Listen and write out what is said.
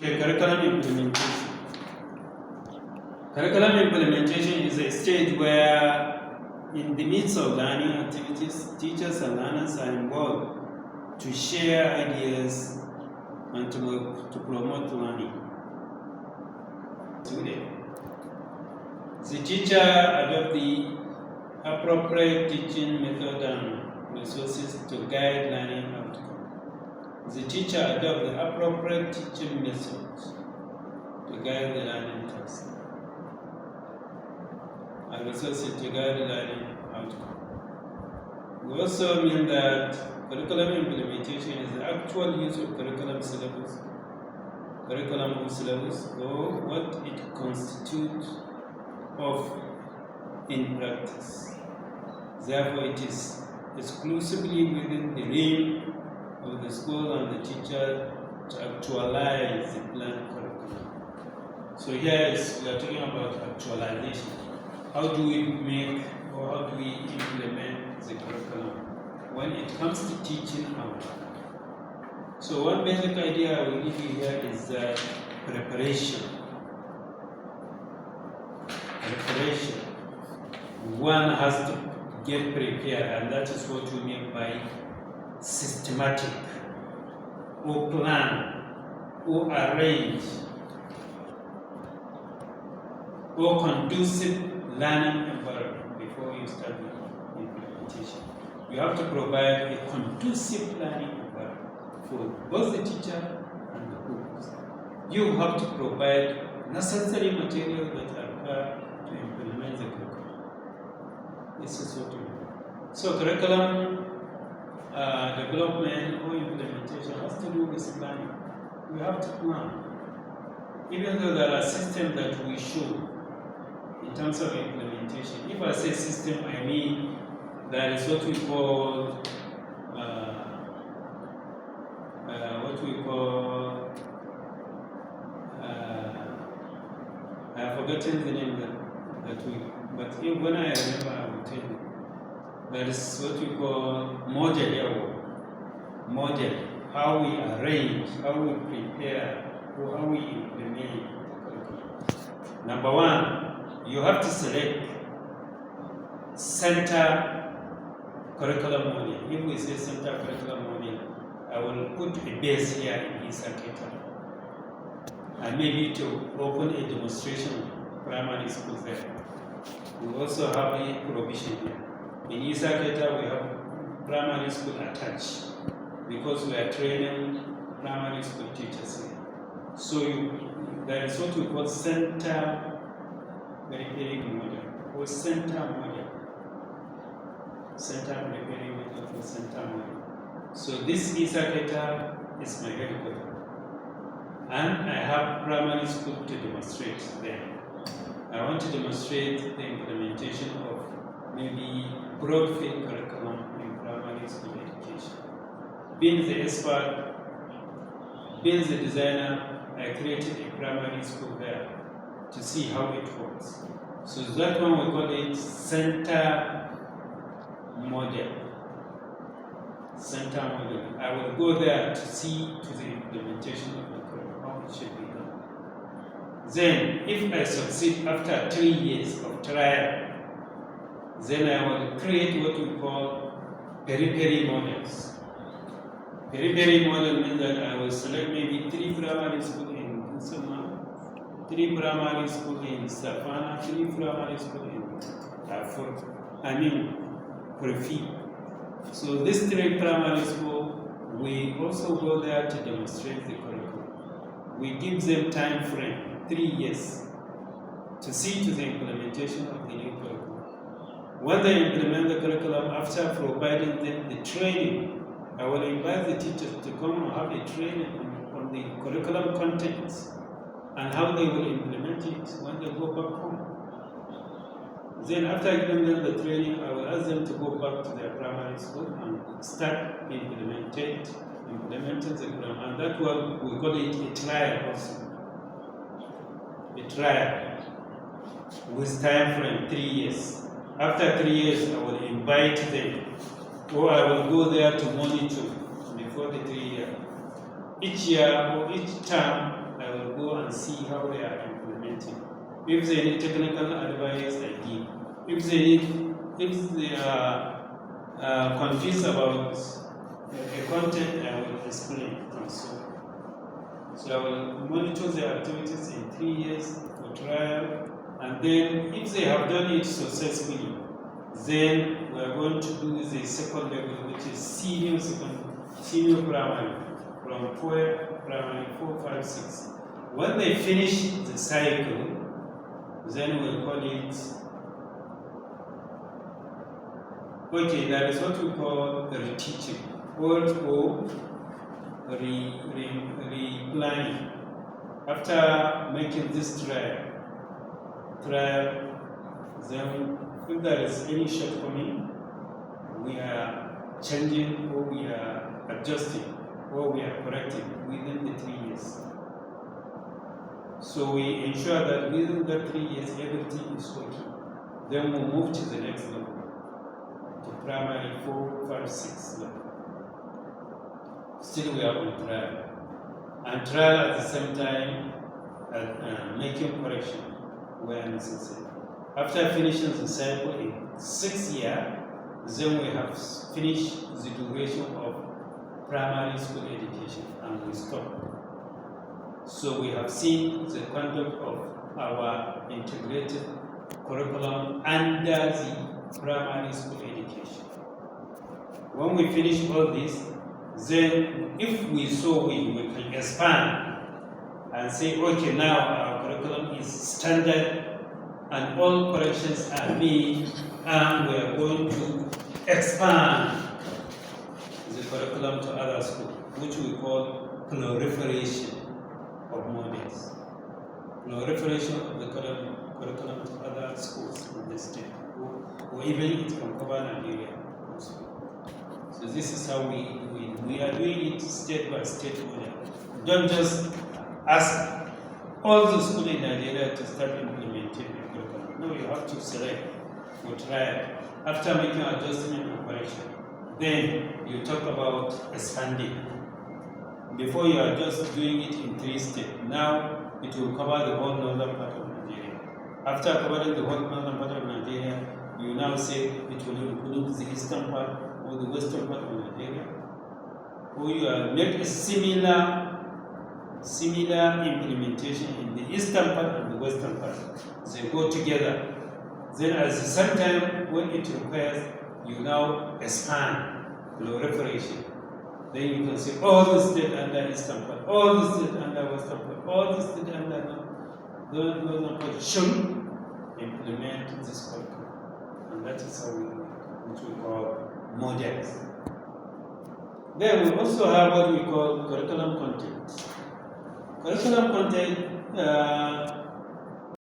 Okay, curriculum implementation. Curriculum implementation is a stage where, in the midst of learning activities, teachers and learners are involved to share ideas and to promote learning. Today, the teacher adopts the appropriate teaching method and resources to guide learning outcomes. The teacher adopts the appropriate teaching methods to guide the learning task and resources to guide the learning outcome. We also mean that curriculum implementation is the actual use of curriculum or syllabus, or what it constitutes of in practice. Therefore, it is exclusively within the realm of the school and the teacher to actualize the planned curriculum. So here we are talking about actualization. How do we make or how do we implement the curriculum when it comes to teaching our work? So one basic idea I will give you here is preparation. Preparation. One has to get prepared, and that is what we mean by systematic, or plan, or arrange, or conducive learning environment before you start the implementation. You have to provide a conducive learning environment for both the teacher and the pupils. You have to provide necessary materials that are required to implement the curriculum. This is what we do. So curriculum development or implementation has to do with planning. We have to plan. Even though there are systems that we show in terms of implementation. If I say system, I mean there is what we call I have forgotten the name but when I remember I will tell you. That is what we call model, how we arrange, how we prepare, or how we implement the curriculum. Number one, you have to select center curriculum model. If we say center curriculum model, I will put a base here in Isaketa. And maybe to open a demonstration primary school there. We also have a provision here. In Isaketa, we have primary school attached because we are training primary school teachers here. So there is what we call center preparing model or center model. Center preparing model for center model. So this Isaketa is my headquarters. And I have primary school to demonstrate there. I want to demonstrate the implementation of maybe broad field curriculum in primary school education. Being the expert, being the designer, I created a primary school there to see how it works. So that one we call it center model. Center model. I will go there to see to the implementation of the curriculum, how it should be done. Then, if I succeed after 3 years of trial, then I will create what we call periphery models. Periphery model means that I will select maybe 3 primary schools in Kusama, 3 primary schools in Safana, 3 primary schools in Darfur, Prefi. So these 3 primary schools, we also go there to demonstrate the curriculum. We give them time frame, 3 years, to see to the implementation of the new curriculum. When they implement the curriculum, after providing them the training, I will invite the teachers to come and have a training on the curriculum contents and how they will implement it when they go back home. Then after giving them the training, I will ask them to go back to their primary school and start implementing the curriculum. And that's what we call it a trial also. A trial with time frame 3 years. After 3 years, I will invite them, or I will go there to monitor before the 3 years. Each year or each term, I will and see how they are implementing. If they need technical advice, I give. If they are confused about a content, I will explain also. So I will monitor their activities in 3 years for trial, and then if they have done it successfully, then we are going to do the second level, which is senior primary, from primary 4, 5, 6. When they finish the cycle, then we'll call it, okay, that is what we call reteaching, or replanning. After making this trial, then if there is any shortcoming, we are changing, or we are adjusting, or we are correcting within the 3 years. So we ensure that within the 3 years everything is working. Then we move to the next level, to primary 4, 5, 6 level. Still we are on trial. And trial at the same time making correction where necessary. After finishing the cycle in 6 years, then we have finished the duration of primary school education and we stop. So we have seen the conduct of our integrated curriculum under the primary school education. When we finish all this, then if we saw we can expand and say, okay, now our curriculum is standard and all corrections are made, and we are going to expand the curriculum to other schools, which we call proliferation of models. Proliferation of the curriculum to other schools in the state, or even it can cover Nigeria also. So this is how we are doing it state by state model. Don't just ask all the schools in Nigeria to start implementing the curriculum. No, you have to select for trial. After making adjustment and correction, then you talk about expanding. Before you are just doing it in 3 states. Now it will cover the whole northern part of Nigeria. After covering the whole northern part of Nigeria, you now say it will include the eastern part or the western part of Nigeria. Or you are make a similar implementation in the eastern part and the western part. They go together. Then at the same time, when it requires, you now expand proliferation. Then you can say all the states under eastern part, all the states under western part, all the states under northern part should implement this curriculum. And that is how we do it, which we call models. Then we also have what we call curriculum content. Curriculum content